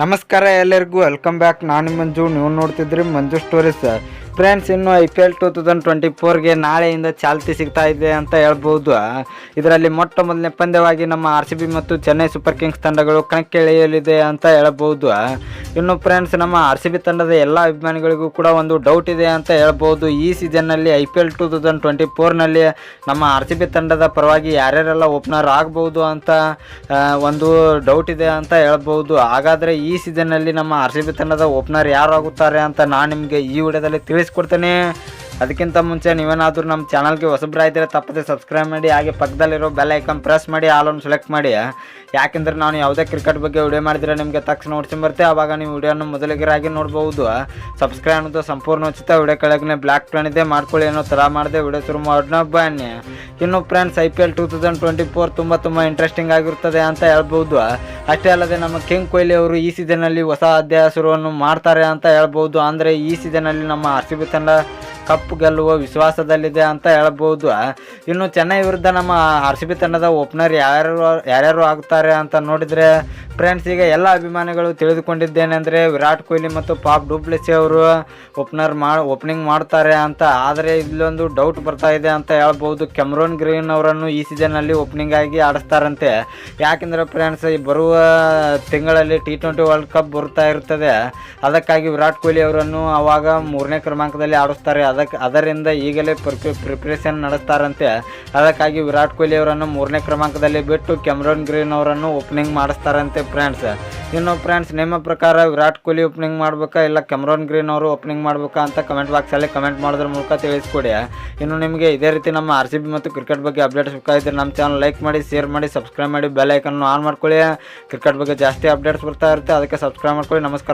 ನಮಸ್ಕಾರ ಎಲ್ಲರಿಗೂ welcome back. ನಾನು ಮಂಜು, ನೀವು ನೋಡ್ತಿದ್ರಿ ಮಂಜು ಸ್ಟೋರೀಸ್. ಫ್ರೆಂಡ್ಸ್, ಇನ್ನು IPL 2024ಗೆ ನಾಳೆಯಿಂದ ಚಾಲ್ತಿ ಸಿಗ್ತಾ ಇದೆ ಅಂತ ಹೇಳ್ಬೋದು. ಇದರಲ್ಲಿ ಮೊಟ್ಟ ಮೊದಲನೇ ಪಂದ್ಯವಾಗಿ ನಮ್ಮ RCB ಮತ್ತು ಚೆನ್ನೈ ಸೂಪರ್ ಕಿಂಗ್ಸ್ ತಂಡಗಳು ಕಣಕ್ಕಿಳಿಯಲಿದೆ ಅಂತ ಹೇಳ್ಬೋದು. ಇನ್ನು ಫ್ರೆಂಡ್ಸ್, ನಮ್ಮ RCB ತಂಡದ ಎಲ್ಲ ಅಭಿಮಾನಿಗಳಿಗೂ ಕೂಡ ಒಂದು ಡೌಟ್ ಇದೆ ಅಂತ ಹೇಳ್ಬೋದು. ಈ ಸೀಸನ್ನಲ್ಲಿ IPL 2024ನಲ್ಲಿ ನಮ್ಮ RCB ತಂಡದ ಪರವಾಗಿ ಯಾರ್ಯಾರೆಲ್ಲ ಓಪನರ್ ಆಗ್ಬೋದು ಅಂತ ಒಂದು ಡೌಟ್ ಇದೆ ಅಂತ ಹೇಳ್ಬೋದು. ಹಾಗಾದರೆ ಈ ಸೀಸನ್ನಲ್ಲಿ ನಮ್ಮ RCB ತಂಡದ ಓಪನರ್ ಯಾರು ಆಗುತ್ತಾರೆ ಅಂತ ನಾನು ನಿಮಗೆ ಈ ವಿಡಿಯೋದಲ್ಲಿ ತಿಳಿಸ್ಕೊಡ್ತೇನೆ. ಅದಕ್ಕಿಂತ ಮುಂಚೆ ನೀವೇನಾದರೂ ನಮ್ಮ ಚಾನಲ್ಗೆ ಹೊಸಬ್ರಾಯಿದ್ದರೆ ತಪ್ಪದೆ ಸಬ್ಸ್ಕ್ರೈಬ್ ಮಾಡಿ, ಹಾಗೆ ಪಕ್ಕದಲ್ಲಿರೋ ಬೆಲ್ ಐಕಾನ್ ಪ್ರೆಸ್ ಮಾಡಿ, ಆಲನ್ನು ಸೆಲೆಕ್ಟ್ ಮಾಡಿ. ಯಾಕೆಂದರೆ ನಾನು ಯಾವುದೇ ಕ್ರಿಕೆಟ್ ಬಗ್ಗೆ ವಿಡಿಯೋ ಮಾಡಿದರೆ ನಿಮಗೆ ತಕ್ಷಣ ನೋಡ್ಸಿ ಬರುತ್ತೆ, ಆವಾಗ ನೀವು ವಿಡಿಯೋನ ಮೊದಲಿಗರಾಗಿ ನೋಡ್ಬೋದು. ಸಬ್ಸ್ಕ್ರೈಬ್ ಅನ್ನೋದು ಸಂಪೂರ್ಣ ಉಚಿತ. ವಿಡಿಯೋ ಕೆಳಗೆ ಬ್ಲ್ಯಾಕ್ ಪ್ಲಾನ್ ಇದೆ, ಮಾಡ್ಕೊಳ್ಳಿ. ಏನೋ ಥರ ಮಾಡಿದೆ ವಿಡಿಯೋ ಶುರು ಮಾಡೋಣ ಬನ್ನಿ. ಇನ್ನು ಫ್ರೆಂಡ್ಸ್, IPL 2024 ತುಂಬ ಇಂಟ್ರೆಸ್ಟಿಂಗ್ ಆಗಿರ್ತದೆ ಅಂತ ಹೇಳ್ಬೋದು. ಅಷ್ಟೇ ಅಲ್ಲದೆ ನಮ್ಮ ಕಿಂಗ್ ಕೊಹ್ಲಿ ಅವರು ಈ ಸೀಸನ್ನಲ್ಲಿ ಹೊಸ ಅಧ್ಯಾಯ ಶುರುವನ್ನು ಮಾಡ್ತಾರೆ ಅಂತ ಹೇಳ್ಬೋದು. ಅಂದರೆ ಈ ಸೀಸನ್ನಲ್ಲಿ ನಮ್ಮ RCB ತಂಡ ಕಪ್ ಗೆಲ್ಲುವ ವಿಶ್ವಾಸದಲ್ಲಿದೆ ಅಂತ ಹೇಳ್ಬೋದು. ಇನ್ನು ಚೆನ್ನೈ ವಿರುದ್ಧ ನಮ್ಮ RCB ತಂಡದ ಓಪನರ್ ಯಾರ್ಯಾರು ಆಗ್ತಾರೆ ಅಂತ ನೋಡಿದರೆ ಫ್ರೆಂಡ್ಸ್, ಈಗ ಎಲ್ಲ ಅಭಿಮಾನಿಗಳು ತಿಳಿದುಕೊಂಡಿದ್ದೇನೆಂದರೆ ವಿರಾಟ್ ಕೊಹ್ಲಿ ಮತ್ತು ಪಾಪ್ ಡು ಪ್ಲೆಸಿ ಅವರು ಓಪನಿಂಗ್ ಮಾಡ್ತಾರೆ ಅಂತ. ಆದರೆ ಇಲ್ಲೊಂದು ಡೌಟ್ ಬರ್ತಾ ಇದೆ ಅಂತ ಹೇಳ್ಬೋದು. ಕ್ಯಾಮರೂನ್ ಗ್ರೀನ್ ಅವರನ್ನು ಈ ಸೀಸನ್ನಲ್ಲಿ ಓಪನಿಂಗ್ ಆಗಿ ಆಡಿಸ್ತಾರಂತೆ. ಯಾಕೆಂದರೆ ಫ್ರೆಂಡ್ಸ್, ಬರುವ ತಿಂಗಳಲ್ಲಿ T20 ವರ್ಲ್ಡ್ ಕಪ್ ಬರ್ತಾ ಇರ್ತದೆ. ಅದಕ್ಕಾಗಿ ವಿರಾಟ್ ಕೊಹ್ಲಿ ಅವರನ್ನು ಆವಾಗ 3ನೇ ಕ್ರಮಾಂಕದಲ್ಲಿ ಆಡಿಸ್ತಾರೆ. ಅದರಿಂದ ಈಗಲೇ ಪ್ರಿಪ್ರೇಷನ್ ನಡೆಸ್ತಾರಂತೆ. ಅದಕ್ಕಾಗಿ ವಿರಾಟ್ ಕೊಹ್ಲಿ ಅವರನ್ನು 3ನೇ ಕ್ರಮಾಂಕದಲ್ಲಿ ಬಿಟ್ಟು ಕ್ಯಾಮರೂನ್ ಗ್ರೀನ್ ಅವರನ್ನು ಓಪನಿಂಗ್ ಮಾಡಿಸ್ತಾರಂತೆ ಫ್ರೆಂಡ್ಸ್. ಇನ್ನು ಫ್ರೆಂಡ್ಸ್, ನಿಮ್ಮ ಪ್ರಕಾರ ವಿರಾಟ್ ಕೊಹ್ಲಿ ಓಪನಿಂಗ್ ಮಾಡಬೇಕಾ ಇಲ್ಲ ಕ್ಯಾಮರೂನ್ ಗ್ರೀನ್ ಅವರು ಓಪನಿಂಗ್ ಮಾಡಬೇಕಾ ಅಂತ ಕಮೆಂಟ್ ಬಾಕ್ಸಲ್ಲಿ ಕಮೆಂಟ್ ಮಾಡೋದ್ರ ಮೂಲಕ ತಿಳಿಸ್ಕೊಡಿ. ಇನ್ನು ನಿಮಗೆ ಇದೇ ರೀತಿ ನಮ್ಮ RCB ಮತ್ತು ಕ್ರಿಕೆಟ್ ಬಗ್ಗೆ ಅಪ್ಡೇಟ್ಸ್ ಬೇಕಾಗಿದ್ದರೆ ನಮ್ಮ ಚಾನಲ್ ಲೈಕ್ ಮಾಡಿ, ಶೇರ್ ಮಾಡಿ, ಸಬ್ಸ್ಕ್ರೈಬ್ ಮಾಡಿ, ಬೆಲ್ ಐಕನ್ನು ಆನ್ ಮಾಡ್ಕೊಳ್ಳಿ. ಕ್ರಿಕೆಟ್ ಬಗ್ಗೆ ಜಾಸ್ತಿ ಅಪ್ಡೇಟ್ಸ್ ಬರ್ತಾ ಇರುತ್ತೆ, ಅದಕ್ಕೆ ಸಬ್ಸ್ಕ್ರೈಬ್ ಮಾಡ್ಕೊಳ್ಳಿ. ನಮಸ್ಕಾರ.